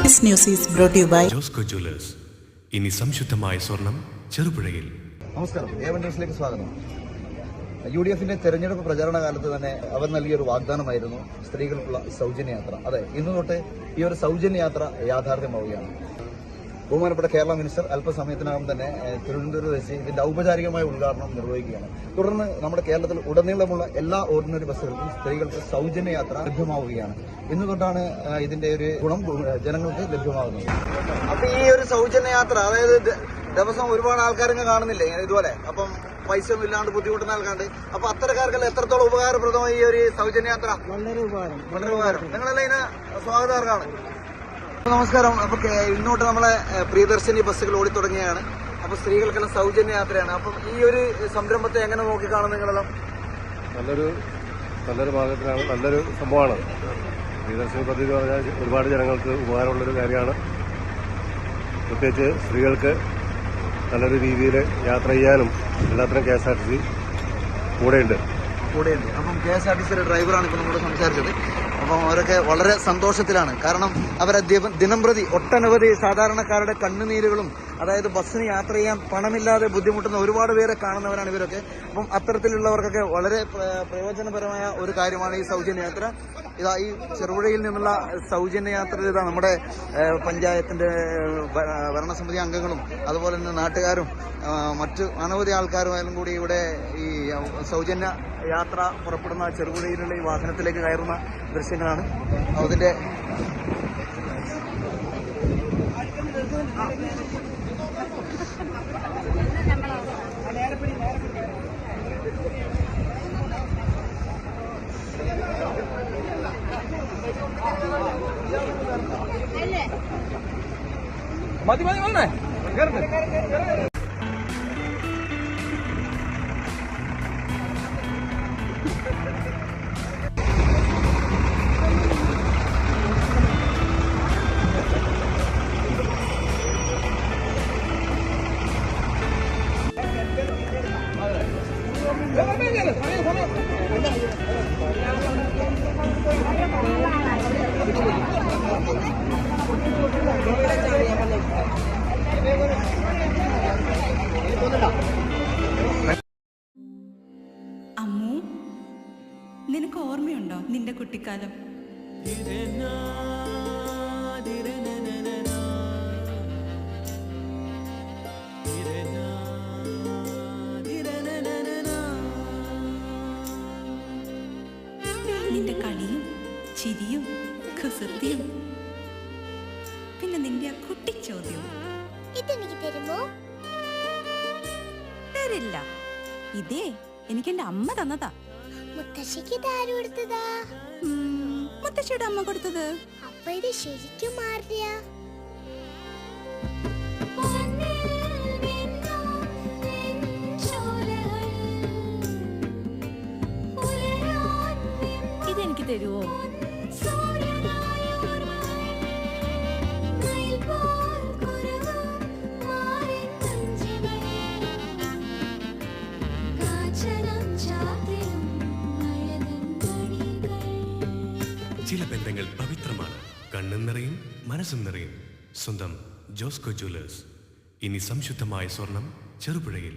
This news is brought to you by Josco Jewellers. ഇനി സംശുദ്ധമായ സ്വർണം ചെറുപുഴയിൽ. നമസ്കാരം, ഏവൻ ന്യൂസിലേക്ക് സ്വാഗതം. UDFന്റെ തെരഞ്ഞെടുപ്പ് പ്രചാരണ കാലത്ത് തന്നെ അവർ നൽകിയൊരു വാഗ്ദാനമായിരുന്നു സ്ത്രീകൾക്കുള്ള സൗജന്യ യാത്ര. അതെ, ഇന്നു തൊട്ട് ഈ ഒരു സൗജന്യ യാത്ര യാഥാർത്ഥ്യമാവുകയാണ്. ബഹുമാനപ്പെട്ട കേരള മിനിസ്റ്റർ അല്പസമയത്തിനകം തന്നെ തിരുവനന്തപുരത്ത് വെച്ച് ഇതിന്റെ ഔപചാരികമായ ഉദ്ഘാടനം നിർവഹിക്കുകയാണ്. തുടർന്ന് നമ്മുടെ കേരളത്തിൽ ഉടനീളമുള്ള എല്ലാ ഓർഡിനറി ബസ്സുകൾക്കും സ്ത്രീകൾക്ക് സൗജന്യ യാത്ര ലഭ്യമാവുകയാണ്. ഇന്നു തൊട്ടാണ് ഇതിന്റെ ഒരു ഗുണം ജനങ്ങൾക്ക് ലഭ്യമാകുന്നത്. അപ്പൊ ഈ ഒരു സൗജന്യ യാത്ര, അതായത് ദിവസം ഒരുപാട് ആൾക്കാരൊക്കെ കാണുന്നില്ലേ ഇങ്ങനെ ഇതുപോലെ, അപ്പം പൈസ ഒന്നും ഇല്ലാണ്ട് ബുദ്ധിമുട്ടുന്ന ആൾക്കാണ്ട്, അപ്പൊ അത്തരക്കാർക്കല്ല എത്രത്തോളം ഉപകാരപ്രദമായി ഈ ഒരു സൗജന്യ യാത്ര? വളരെ ഉപകാരം. നിങ്ങളെല്ലാം ഇതിന് സ്വാഗതാർഹമാണ്. നമസ്കാരം. അപ്പൊ ഇന്നോട്ട് നമ്മളെ പ്രിയദർശിനി ബസ്സുകൾ ഓടിത്തുടങ്ങിയാണ്. അപ്പൊ സ്ത്രീകൾക്കെല്ലാം സൗജന്യ യാത്രയാണ്. അപ്പം ഈ ഒരു സംരംഭത്തെ എങ്ങനെ നോക്കിക്കാണും നിങ്ങളെല്ലാം? നല്ലൊരു ഭാഗത്തിലാണ്, നല്ലൊരു സംഭവമാണ്. പ്രിയദർശിനി പദ്ധതി എന്ന് പറഞ്ഞാൽ ഒരുപാട് ജനങ്ങൾക്ക് ഉപകാരമുള്ളൊരു കാര്യമാണ്. പ്രത്യേകിച്ച് സ്ത്രീകൾക്ക് നല്ലൊരു രീതിയിൽ യാത്ര ചെയ്യാനും എല്ലാത്തിനും KSRTC കൂടെയുണ്ട്. അപ്പം KSRTCയുടെ ഡ്രൈവറാണ് ഇപ്പം നമ്മളോട് സംസാരിച്ചത്. അപ്പം അവരൊക്കെ വളരെ സന്തോഷത്തിലാണ്. കാരണം അവരെ ദിനംപ്രതി ഒട്ടനവധി സാധാരണക്കാരുടെ കണ്ണുനീരുകളും, അതായത് ബസ്സിന് യാത്ര ചെയ്യാൻ പണമില്ലാതെ ബുദ്ധിമുട്ടുന്ന ഒരുപാട് പേരെ കാണുന്നവരാണ് ഇവരൊക്കെ. അപ്പം അത്തരത്തിലുള്ളവർക്കൊക്കെ വളരെ പ്രയോജനപരമായ ഒരു കാര്യമാണ് ഈ സൗജന്യ യാത്ര. ഇതാ ഈ ചെറുപുഴയിൽ നിന്നുള്ള സൗജന്യ യാത്ര ഇതാ നമ്മുടെ പഞ്ചായത്തിന്റെ ഭരണസമിതി അംഗങ്ങളും അതുപോലെ തന്നെ നാട്ടുകാരും മറ്റ് അനവധി ആൾക്കാരുമായാലും കൂടി ഇവിടെ ഈ സൗജന്യ യാത്ര പുറപ്പെടുന്ന ചെറുപുഴയിലുള്ള ഈ വാഹനത്തിലേക്ക് കയറുന്ന ദൃശ്യങ്ങളാണ്. അതിന്റെ മതി വന്നേ അമ്മു, നിനക്ക് ഓർമ്മയുണ്ടോ നിന്റെ കുട്ടിക്കാലം? നിന്റെ കളിയും ചിരിയും കുസൃതിയും, പിന്നെ നിന്റെ ആ കുട്ടിച്ചോദ്യവും. ഇതെനിക്ക് തരുമോ? തരില്ല. ഇതേ എനിക്ക് എന്റെ അമ്മ തന്നതാ. മുത്തശ്ശിക്ക് ഇതാര് കൊടുത്തതാ? മുത്തശ്ശിയുടെ അമ്മ കൊടുത്തത്. അപ്പൊ ഇത് ശരിക്കും മാറിയ? ഇതെനിക്ക് തരുവോ? ചില ബന്ധങ്ങൾ പവിത്രമാണ്. കണ്ണും നിറയും മനസ്സും നിറയും. സ്വന്തം ജോസ്കോ ജ്വല്ലേഴ്സ്. ഇനി സംശുദ്ധമായ സ്വർണം ചെറുപുഴയിൽ.